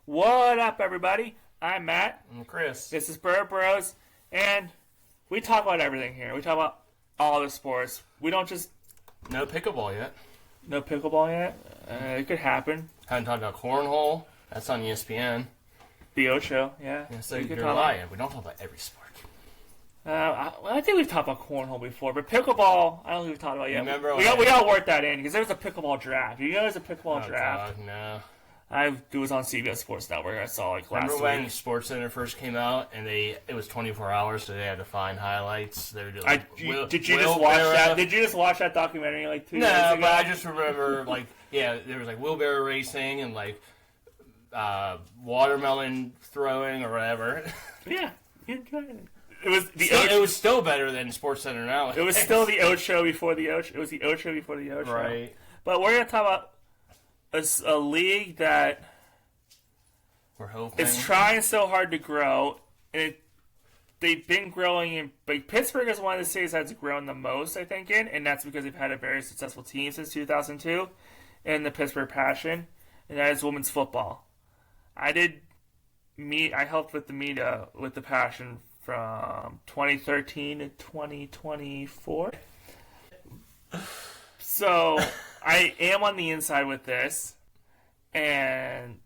What up, everybody? I'm Matt. I'm Chris. This is Burr Bros, and we talk about everything here. We talk about all the sports. We don't just No pickleball yet. no pickleball yet. It could happen. Haven't talked about cornhole. That's on ESPN. The Ocho, yeah. So We could you're talk lying. We don't talk about every sport. I think we've talked about cornhole before, but pickleball, I don't think we've talked about it yet. Remember we all worked that in because there was a pickleball draft. You know, there's a pickleball Oh, draft. God, no. It was on CBS Sports Network. I saw last Remember when week. SportsCenter first came out and it was 24 hours, so they had to find highlights. They were doing Did you just watch that? Did you just watch that documentary like 2 days ago? No, but I just remember there was wheelbarrow racing and watermelon throwing or whatever. Yeah, it was the It was still better than SportsCenter now. It was still the Ocho before the Ocho. It was the Ocho before the Ocho. Right. But we're gonna talk about a league that We're hoping. is trying so hard to grow, and they've been growing. But Pittsburgh is one of the cities that's grown the most, I think, and that's because they've had a very successful team since 2002, and the Pittsburgh Passion, and that is women's football. I helped with the media with the Passion from 2013 to 2024. So I am on the inside with this, and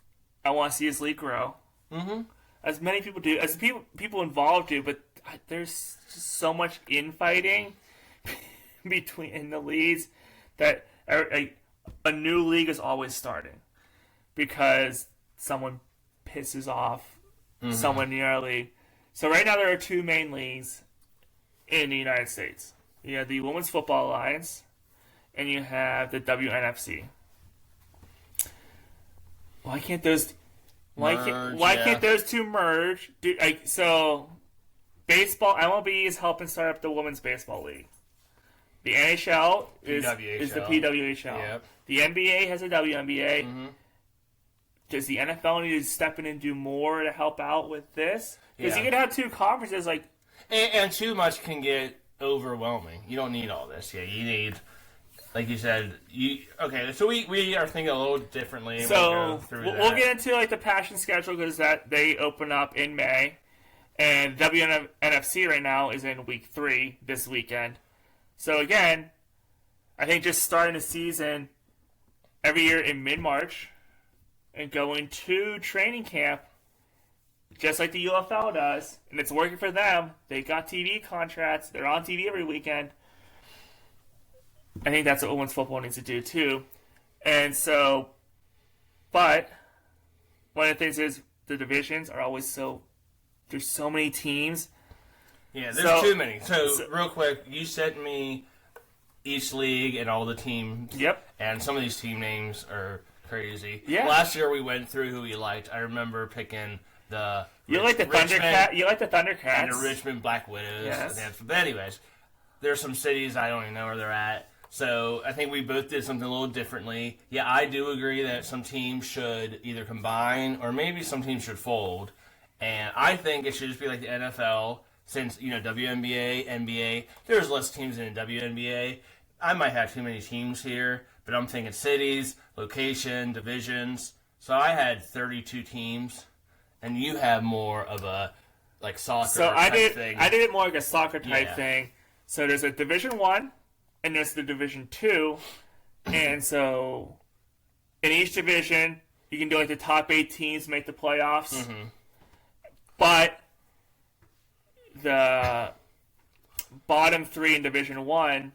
I want to see this league grow. Mm-hmm. As many people do, as people involved do, but there's just so much infighting in the leagues that a new league is always starting because someone pisses off someone in our league. So right now there are two main leagues in the United States. You have the Women's Football Alliance, and you have the WNFC. Why can't those two merge? So baseball, MLB is helping start up the Women's Baseball League. The NHL is the PWHL. Yep. The NBA has a WNBA. Mm-hmm. Does the NFL need to step in and do more to help out with this? Because Yeah. you could have two conferences And too much can get overwhelming. You don't need all this. Yeah, you need, like you said, so we are thinking a little differently. So we'll get into the Passion schedule because that they open up in May, and WNFC right now is in week 3 this weekend. So again, I think just starting the season every year in mid-March and going to training camp, just like the UFL does, and it's working for them. They got TV contracts. They're on TV every weekend. I think that's what women's football needs to do too. And so, but one of the things is the divisions are always there's so many teams. Yeah, there's too many. So real quick, you sent me each league and all the teams. Yep. And some of these team names are crazy. Yeah. Last year we went through who we liked. I remember picking You like the Thundercats. You like the Thundercats. And the Richmond Black Widows. Yes. But anyways, there's some cities I don't even know where they're at. So I think we both did something a little differently. Yeah, I do agree that some teams should either combine or maybe some teams should fold. And I think it should just be like the NFL, since, WNBA, NBA, there's less teams in the WNBA. I might have too many teams here, but I'm thinking cities, location, divisions. So I had 32 teams, and you have more of a soccer type thing. I did it more like a soccer type thing. So there's a Division 1 and there's the Division 2. And so in each division, you can do the top 8 teams make the playoffs. Mm-hmm. But the bottom 3 in Division 1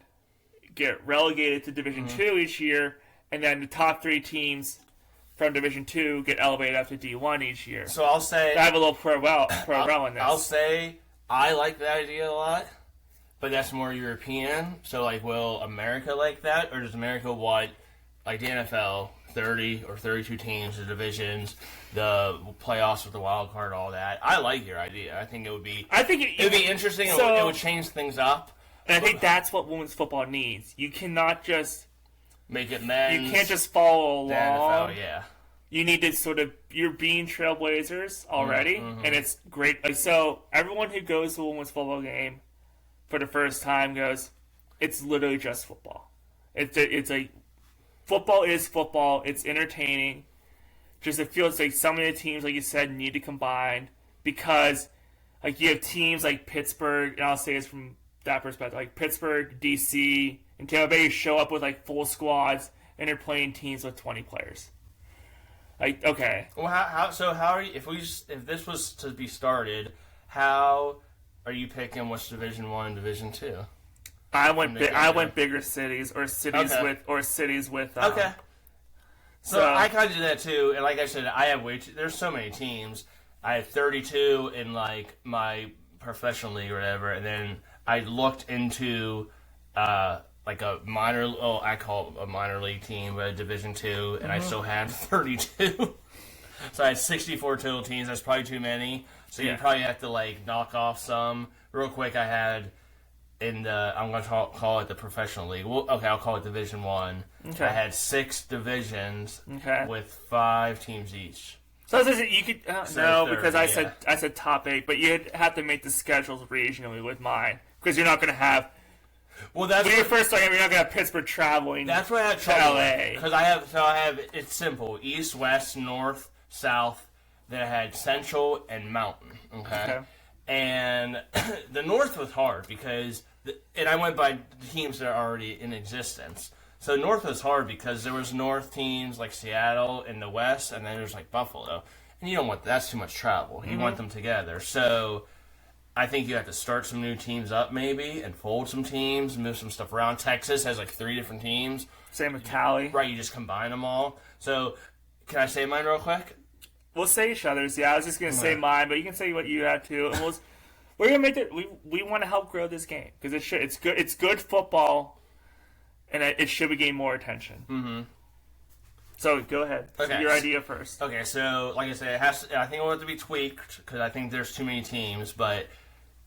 get relegated to Division 2 each year, and then the top 3 teams from Division 2 get elevated up to D1 each year. So I'll say... I have a little pro in this. I'll say I like that idea a lot, but that's more European. So, will America like that? Or does America want, the NFL, 30 or 32 teams, the divisions, the playoffs with the wild card, all that? I like your idea. I think it would be... it would be interesting. It would change things up. And I think that's what women's football needs. You cannot just... Make it men's. You can't just follow along. The NFL, yeah. You need to you're being trailblazers already, and it's great. So everyone who goes to a women's football game for the first time goes, it's literally just football. Football is football. It's entertaining. Just it feels like some of the teams, like you said, need to combine because, like, you have teams like Pittsburgh, and I'll say this from that perspective, like Pittsburgh, DC, and Tampa Bay show up with like full squads, and they're playing teams with 20 players. Like, okay, Well, how are you? If this was to be started, how are you picking what's Division 1 and Division 2? I went bigger cities or cities Okay. with. Okay. So I kind of did that too, and like I said, I have there's so many teams. I have 32 in like my professional league or whatever, and then I looked into like a minor. Oh, I call it a minor league team, but a Division 2, and I still had 32. So I had 64 total teams. That's probably too many. So you probably have to like knock off some. Real quick, I had in the I'm going to call it the professional league. Well, okay, I'll call it Division 1. Okay. I had 6 divisions Okay. with 5 teams each. So you could no, 30, because I said top 8, but you'd have to make the schedules regionally with mine because you're not going to have. Well, that's When you first started, you're not going to have Pittsburgh traveling. That's what I had to trouble LA. Because I have it's simple: east, west, north, south. Then I had central and mountain. Okay. And the north was hard because, and I went by teams that are already in existence. So north was hard because there was north teams like Seattle in the west, and then there's like Buffalo, and you don't want that's too much travel. You want them together. So I think you have to start some new teams up maybe and fold some teams, move some stuff around. Texas has like 3 different teams. Same with Cali. Right, you just combine them all. So can I say mine real quick? We'll say each other's. Yeah, I was just going to say mine, but you can say what you had too. And we're going to make it. We want to help grow this game because it's good. It's good football, and it should be getting more attention. Mm-hmm. So go ahead. Okay. Your idea first. Okay, so like I said, I think it will have to be tweaked because I think there's too many teams. But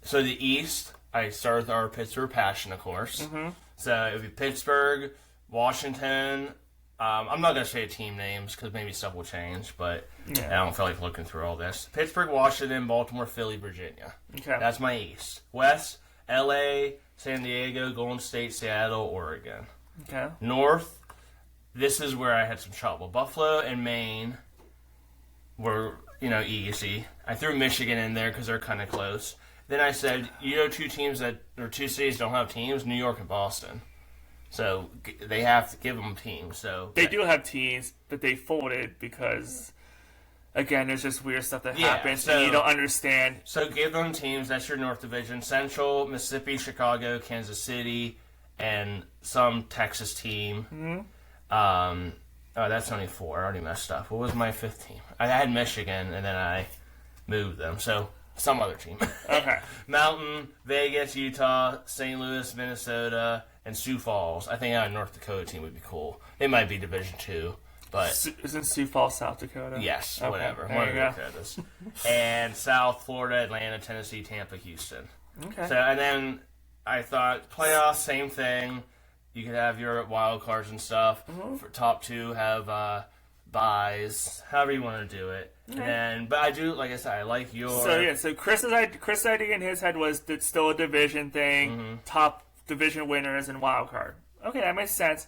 so the East, I start with our Pittsburgh Passion, of course. Mm-hmm. So it would be Pittsburgh, Washington. I'm not going to say team names because maybe stuff will change, but I don't feel like looking through all this. Pittsburgh, Washington, Baltimore, Philly, Virginia. Okay. That's my East. West, LA, San Diego, Golden State, Seattle, Oregon. Okay. North, this is where I had some trouble. Buffalo and Maine were, easy. I threw Michigan in there because they're kind of close. Then I said, 2 teams or 2 cities don't have teams, New York and Boston. So they have to give them teams. So They do have teams, but they folded because, again, there's just weird stuff that happens and you don't understand. So give them teams. That's your North Division. Central, Mississippi, Chicago, Kansas City, and some Texas team. Mm-hmm. That's only 4. I already messed up. What was my 5th team? I had Michigan, and then I moved them. So some other team. Okay. Mountain, Vegas, Utah, St. Louis, Minnesota, and Sioux Falls. I think a North Dakota team would be cool. It might be Division 2, but Isn't Sioux Falls, South Dakota? yes, Okay, whatever. there One you of go. the Dakotas. And South, Florida, Atlanta, Tennessee, Tampa, Houston. Okay. So, and then I thought playoffs, same thing. You could have your wild cards and stuff. For top 2, have buys, however you want to do it. And then, but I do, like I said, I like your. So Chris's idea in his head was it's still a division thing, top division winners and wild card. Okay, that makes sense.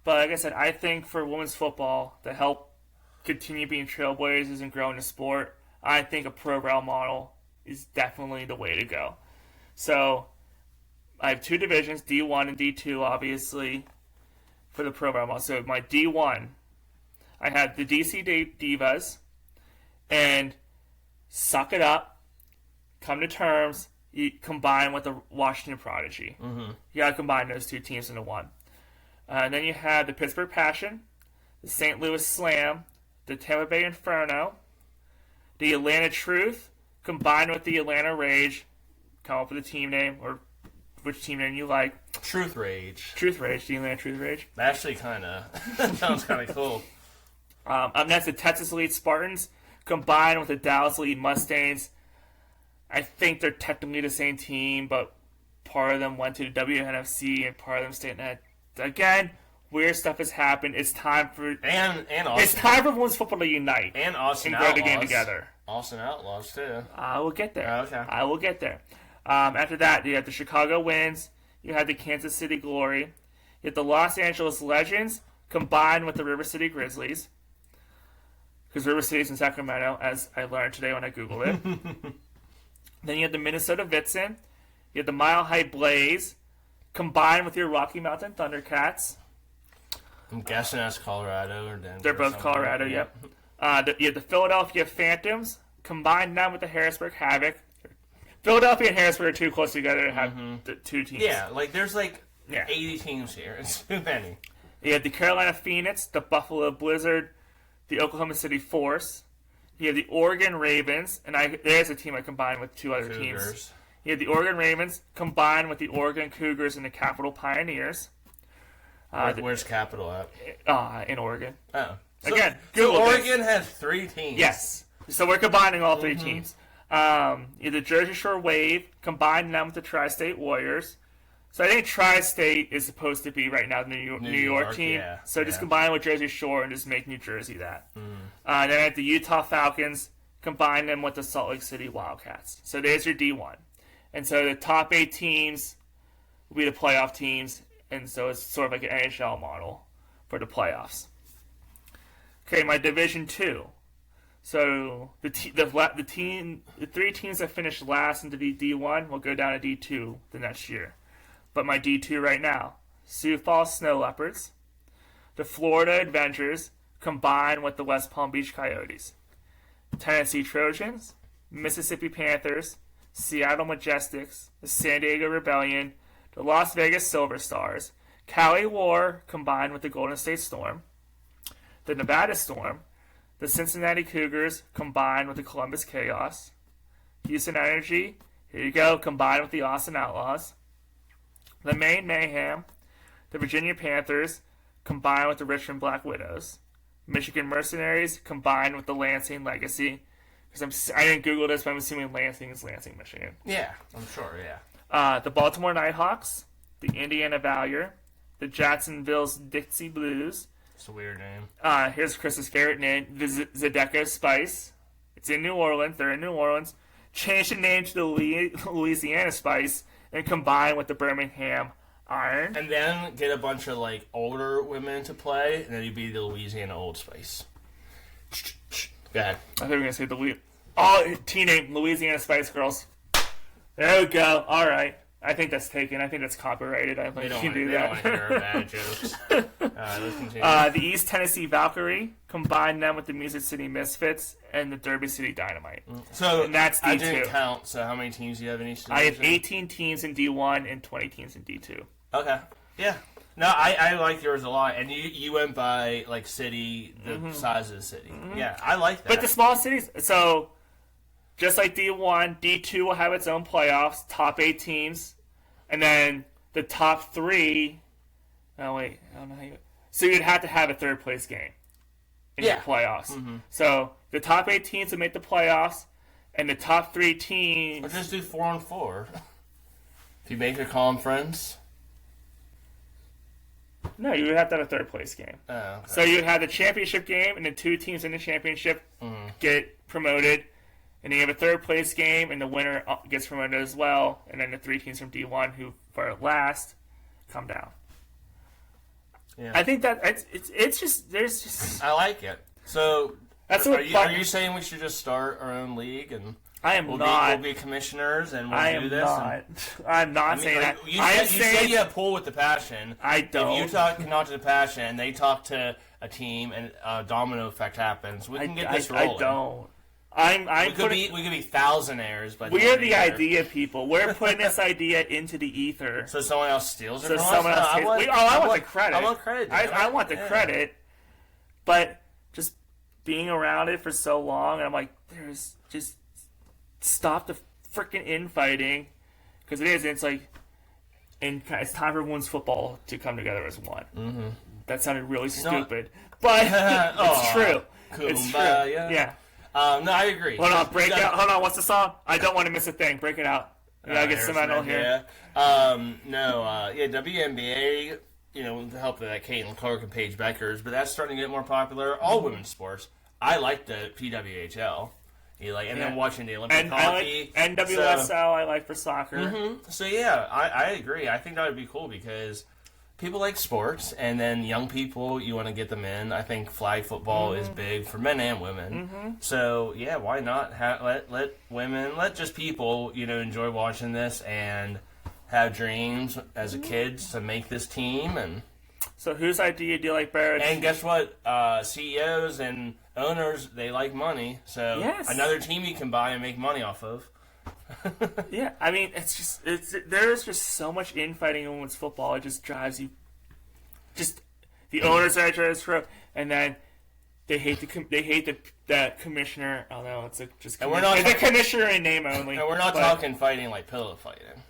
But like I said, I think for women's football to help continue being trailblazers and growing the sport, I think a pro rel model is definitely the way to go. So I have 2 divisions, D1 and D2, obviously, for the pro rel model. So my D1, I had the DC Divas and suck it up, come to terms, you combine with the Washington Prodigy. Mm-hmm. You got to combine those 2 teams into one. And then you had the Pittsburgh Passion, the St. Louis Slam, the Tampa Bay Inferno, the Atlanta Truth, combined with the Atlanta Rage. Come up with a team name or which team name you like. Truth Rage. Truth Rage, the Atlanta Truth Rage. Actually, kind of sounds kind of cool. Up next, the Texas Elite Spartans, combined with the Dallas Elite Mustangs. I think they're technically the same team, but part of them went to the WNFC and part of them stayed in that. Again, weird stuff has happened. It's time for And Austin. it's time for women's football to unite And Austin and grow Outlaws. the game together. Austin Outlaws, too. I will get there. Oh, okay. I will get there. After that, you have the Chicago Winds. You have the Kansas City Glory. You have the Los Angeles Legends combined with the River City Grizzlies. because River City's in Sacramento, as I learned today when I Googled it. Then you have the Minnesota Vixen. You have the Mile High Blaze, combined with your Rocky Mountain Thundercats. I'm guessing that's Colorado or Denver. They're both Colorado, yep. You have the Philadelphia Phantoms, combined now with the Harrisburg Havoc. Philadelphia and Harrisburg are too close together to have the two teams. Yeah, like there's like 80 teams here. It's too many. You have the Carolina Phoenix, the Buffalo Blizzard, the Oklahoma City Force. You have the Oregon Ravens, and there's a team I combined with two other teams. You have the Oregon Ravens combined with the Oregon Cougars and the Capital Pioneers. Where's Capital at? In Oregon. Oh. Again, so Oregon has 3 teams. Yes. So we're combining all 3 teams. You have the Jersey Shore Wave combined now with the Tri-State Warriors. So I think Tri-State is supposed to be right now the New York team. Yeah, so just combine with Jersey Shore and just make New Jersey that. Then I have the Utah Falcons, combine them with the Salt Lake City Wildcats. So there's your D1. And so the top 8 teams will be the playoff teams. And so it's sort of like an NHL model for the playoffs. Okay, my Division 2. So the 3 teams that finished last into the D1 will go down to D2 the next year. But my D2 right now, Sioux Falls Snow Leopards, the Florida Adventures, combined with the West Palm Beach Coyotes, Tennessee Trojans, Mississippi Panthers, Seattle Majestics, the San Diego Rebellion, the Las Vegas Silver Stars, Cali War, combined with the Golden State Storm, the Nevada Storm, the Cincinnati Cougars, combined with the Columbus Chaos, Houston Energy, here you go, combined with the Austin Outlaws, the Maine Mayhem, the Virginia Panthers, combined with the Richmond Black Widows, Michigan Mercenaries, combined with the Lansing Legacy. Because I didn't Google this, but I'm assuming Lansing is Lansing, Michigan. Yeah, I'm sure, yeah. The Baltimore Nighthawks, the Indiana Valor, the Jacksonville's Dixie Blues. It's a weird name. Here's Chris's favorite name, the Zydeco Spice. It's in New Orleans. They're in New Orleans. Change the name to the Louisiana Spice and combine with the Birmingham Iron. And then get a bunch of like older women to play, and then you'd be the Louisiana Old Spice. Go ahead. I thought you were going to say the team name, Louisiana Spice Girls. There we go. All right. I think that's taken. I think that's copyrighted. I think you can do that. They don't want to hear bad jokes. Let's continue. The East Tennessee Valkyrie, combine them with the Music City Misfits and the Derby City Dynamite. So and that's D2. I didn't count. So how many teams do you have in each division? I have 18 teams in D1 and 20 teams in D2. Okay. Yeah. No, I like yours a lot. And you went by like city, the size of the city. Yeah, I like that. But the small cities, so just like D1, D2 will have its own playoffs, top 8 teams, and then the top 3. Oh wait, I don't know how you. So you'd have to have a third place game in your playoffs. So the top 8 teams would make the playoffs, and the top 3 teams. Or just do 4-on-4. If you make a conference. No, you would have to have a third place game. Oh, okay. So you would have the championship game, and the 2 teams in the championship get promoted. And then you have a third place game, and the winner gets promoted as well. And then the 3 teams from D1 who are last come down. Yeah. I think that it's just there's just. I like it. So That's are you saying we should just start our own league and I am not. We'll be commissioners and we'll do this? I'm not saying that. You said you have pull with the passion. I don't. If you talk to the passion and they talk to a team and a domino effect happens, we can get this rolling. I don't. We could be thousandaires, but we're the idea people. We're putting this idea into the ether. So someone else steals it so from someone us? else. I want the credit. I want credit. I want the credit. But just being around it for so long, and I'm like, there's just stop the freaking infighting, because it is. It's like, and it's time for everyone's football to come together as one. Mm-hmm. That sounded really stupid, but it's true. It's true. Yeah. No, I agree. Hold on, Hold on, what's the song? I don't want to miss a thing. Break it out. I gotta get some metal here. WNBA, with the help of that Caitlin Clark and Paige Beckers, but that's starting to get more popular. All women's sports. I like the PWHL. Then watching the Olympic hockey. I like NWSL, I like for soccer. Mm-hmm. So, yeah, I agree. I think that would be cool because people like sports, and then young people, you want to get them in. I think flag football is big for men and women. So yeah, why not let women, let just people, enjoy watching this and have dreams as a kids to make this team. And so whose idea do you like better? and guess what? CEOs and owners, they like money. So Yes. another team you can buy and make money off of. Yeah, I mean, there is just so much infighting in women's football. It just drives you. Just the owners are trying to screw, and then they hate the commissioner. Oh no, it's And we're not it's a commissioner in name only. And we're not talking fighting like pillow fighting.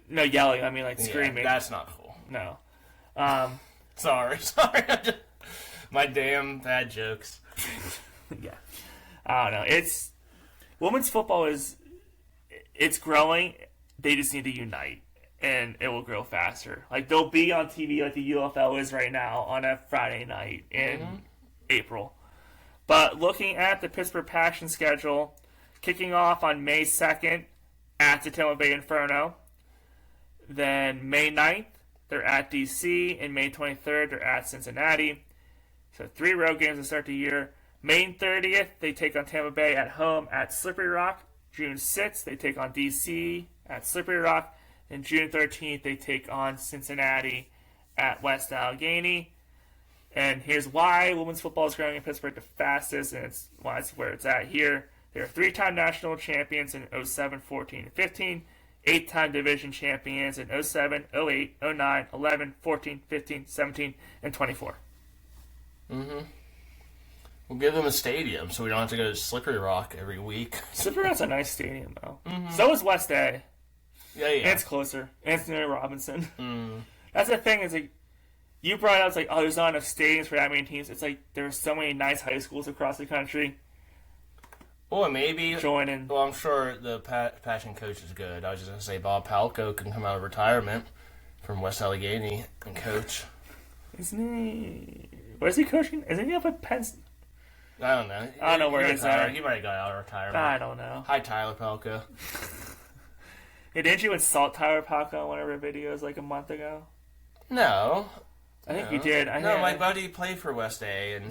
No yelling. I mean, like Yeah, screaming. that's not cool. No. Sorry. My damn bad jokes. Yeah. I don't know. Women's football it's growing. They just need to unite, and it will grow faster. Like, they'll be on TV like the UFL is right now on a Friday night in April. But looking at the Pittsburgh Passion schedule, kicking off on May 2nd at the Tampa Bay Inferno. Then May 9th, they're at DC, and May 23rd, they're at Cincinnati. So 3 road games to start the year. May 30th, they take on Tampa Bay at home at Slippery Rock. June 6th, they take on DC at Slippery Rock. And June 13th, they take on Cincinnati at West Allegheny. And here's why women's football is growing in Pittsburgh the fastest, and it's why it's where it's at here. They're 3-time national champions in 07, 14, and 15. 8-time division champions in 07, 08, 09, 11, 14, 15, 17, and 24. We'll give them a stadium so we don't have to go to Slippery Rock every week. Slippery Rock's a nice stadium, though. So is West A. Yeah. And it's closer. Anthony Robinson. That's the thing, is like, you brought up, it's like, oh, there's not enough stadiums for that many teams. It's like, there's so many nice high schools across the country. Or maybe Joining. Well, I'm sure the Passion coach is good. I was just going to say Bob Palco can come out of retirement from West Allegheny and coach. Isn't he? Where's he coaching? Isn't he up at Penn? I don't know. I don't know where he's at. He might have got out of retirement. I don't know. Hi, Tyler Palco. Hey, didn't you insult Tyler Palco on one of our videos like a month ago? No. I think you did. My buddy played for West A and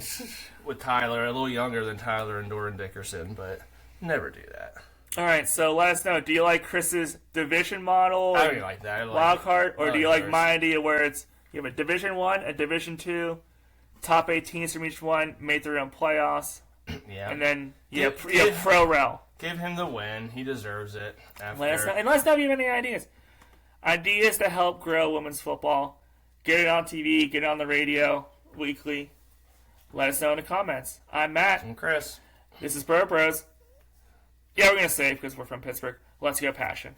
with Tyler, a little younger than Tyler and Doran Dickerson, but never do that. All right, so let us know. Do you like Chris's division model? I don't like that. Wild card, or do you like yours. my idea where it's you have a Division 1, a Division 2, top 8 teams from each one made their own playoffs, Yeah. and then you have pro rel. Give him the win. He deserves it. Let us know, and let us know if you have any ideas. Ideas to help grow women's football. Get it on TV, get it on the radio weekly. Let us know in the comments. I'm Matt. And Chris. This is Bro Bros. Yeah, we're going to say it because we're from Pittsburgh. Let's go Passion.